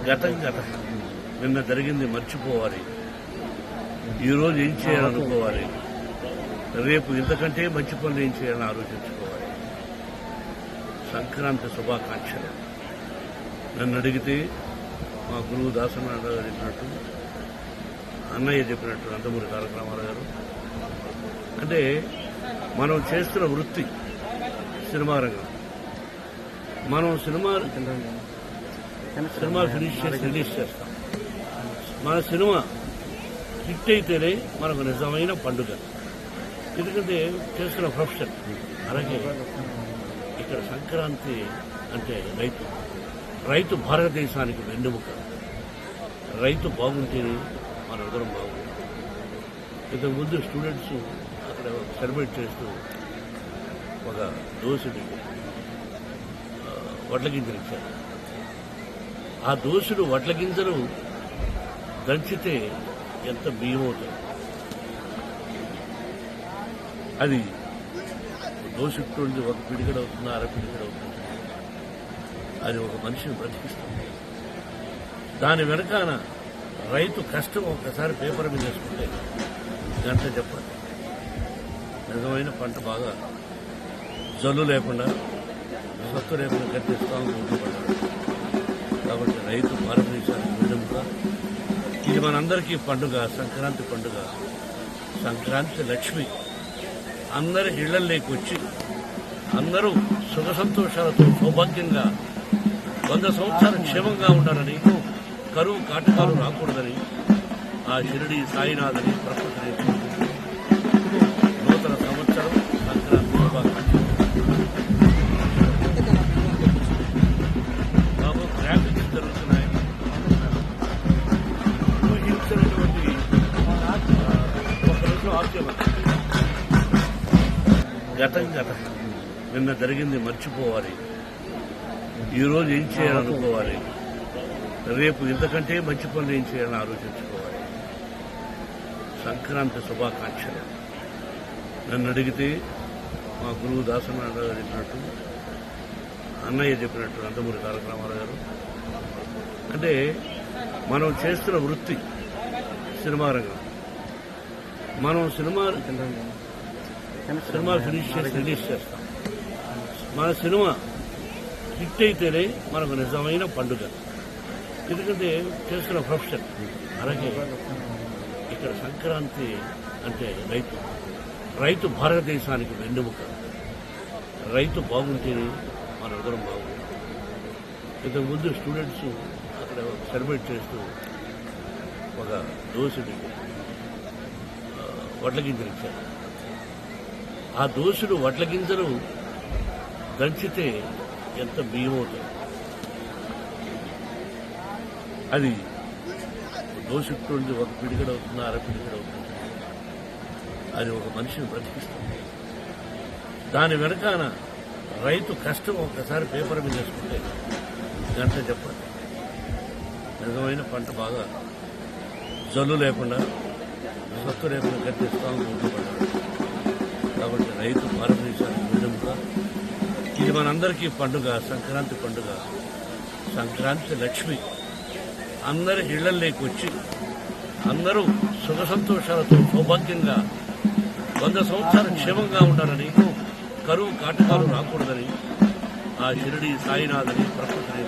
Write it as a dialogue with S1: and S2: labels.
S1: గతం నిన్న జరిగింది మర్చిపోవాలి. ఈరోజు ఏం చేయాలనుకోవాలి, రేపు ఇంతకంటే మంచి పనులు ఏం చేయాలని ఆలోచించుకోవాలి. సంక్రాంతి శుభాకాంక్షలు. నన్ను అడిగితే మా గురువు దాసనారాయణ గారు చెప్పినట్టు, అన్నయ్య చెప్పినట్టు నందమూరి తారక రామారావు గారు, అంటే మనం చేస్తున్న వృత్తి సినిమా రంగం. మనం సినిమాలు ఫినిష్ చేసి రిలీజ్ చేస్తాం. మన సినిమా హిట్ అయితేనే మనకు నిజమైన పండుగ. ఎందుకంటే చేస్తున్న ప్రొఫెషన్. అలాగే ఇక్కడ సంక్రాంతి అంటే రైతు భారతదేశానికి వెన్నెముక. రైతు బాగుంటేనే మన అందరం బాగుంటుంది. ఇంతకుముందు స్టూడెంట్స్ అక్కడ సెలబ్రేట్ చేస్తూ ఒక దోసుడి వడ్ల గింజలు ఇచ్చారు. ఆ దోసుడు వడ్ల గింజలు దంచితే ఎంత బియ్యం అవుతుంది. అది దోసుడు ఒక పిడికడ అవుతుంది, అర పిడికడ అవుతుంది. అది ఒక మనిషిని బ్రతికిస్తుంది. దాని వెనకాల రైతు కష్టం ఒకసారి పేపర్ మీద వేసుకుంటే గంట చెప్పాలి. నిజమైన పంట బాగా జల్లు లేకుండా, సత్తు లేకుండా గట్టిస్తాము ఉంటుపడ్డాడు. కాబట్టి రైతు భారతదేశానికి వెన్నెముక. ఇది మనందరికీ పండుగ, సంక్రాంతి పండుగ. సంక్రాంతి లక్ష్మి అందరి ఇళ్లలోకి వచ్చి అందరూ సుఖ సంతోషాలతో సౌభాగ్యంగా 100 సంవత్సరాలు క్షేమంగా ఉండాలని, కరువు కాటకాలు రాకూడదని ఆ షిరిడి సాయినాథని ప్రకృతిని నూతన సంవత్సరం సంక్రాంతి శుభాకాంక్షలు. బాబు గ్రాఫిక్స్ జరుగుతున్నాయి. ఊహించినటువంటి ఒక రోజు ఆశ్చర్యం. గతం నిన్న జరిగింది మర్చిపోవాలి. ఈరోజు ఏం చేయాలనుకోవాలి, రేపు ఇంతకంటే మంచి పనులు ఏం చేయాలని ఆలోచించుకోవాలి. సంక్రాంతి శుభాకాంక్షలు. నన్ను అడిగితే మా గురువు దాసనారాయణ గారు చెప్పినట్టు, అన్నయ్య చెప్పినట్టు నందమూరి తారక రామారావు గారు, అంటే మనం చేస్తున్న వృత్తి సినిమా రంగం. మనం సినిమాలు ఫినిష్ చేసి రిలీజ్ చేస్తాం. మన సినిమా హిట్ అయితేనే మనకు నిజమైన పండుగ. ఎందుకంటే చేస్తున్న ప్రొఫెషన్. అలాగే ఇక్కడ సంక్రాంతి అంటే రైతు భారతదేశానికి వెన్నెముక. రైతు బాగుంటేనే మన అందరం బాగుంటుంది. ఇంతకుముందు స్టూడెంట్స్ అక్కడ సెలబ్రేట్ చేస్తూ ఒక దోసుడి వడ్ల గింజలు ఇచ్చారు. ఆ దోసుడు వడ్ల గింజలు దంచితే ఎంత బియ్యం అవుతుంది. అది దోసుడు ఒక పిడికడ అవుతుంది, అర పిడికడ అవుతుంది. అది ఒక మనిషిని బ్రతికిస్తుంది. దాని వెనకాల రైతు కష్టం ఒకసారి పేపర్ మీద వేసుకుంటే గంట చెప్పాలి. నిజమైన పంట బాగా జల్లు లేకుండా, సత్తు లేకుండా గట్టిస్తాము ఉంటుపడ్డాడు. కాబట్టి రైతు భారతదేశానికి వెన్నెముక. ఇది మనందరికీ పండుగ, సంక్రాంతి పండుగ. సంక్రాంతి లక్ష్మి అందరి ఇళ్లలోకి వచ్చి అందరూ సుఖ సంతోషాలతో సౌభాగ్యంగా 100 సంవత్సరాలు క్షేమంగా ఉండాలని, కరువు కాటకాలు రాకూడదని ఆ షిరిడి సాయినాథని ప్రకృతిని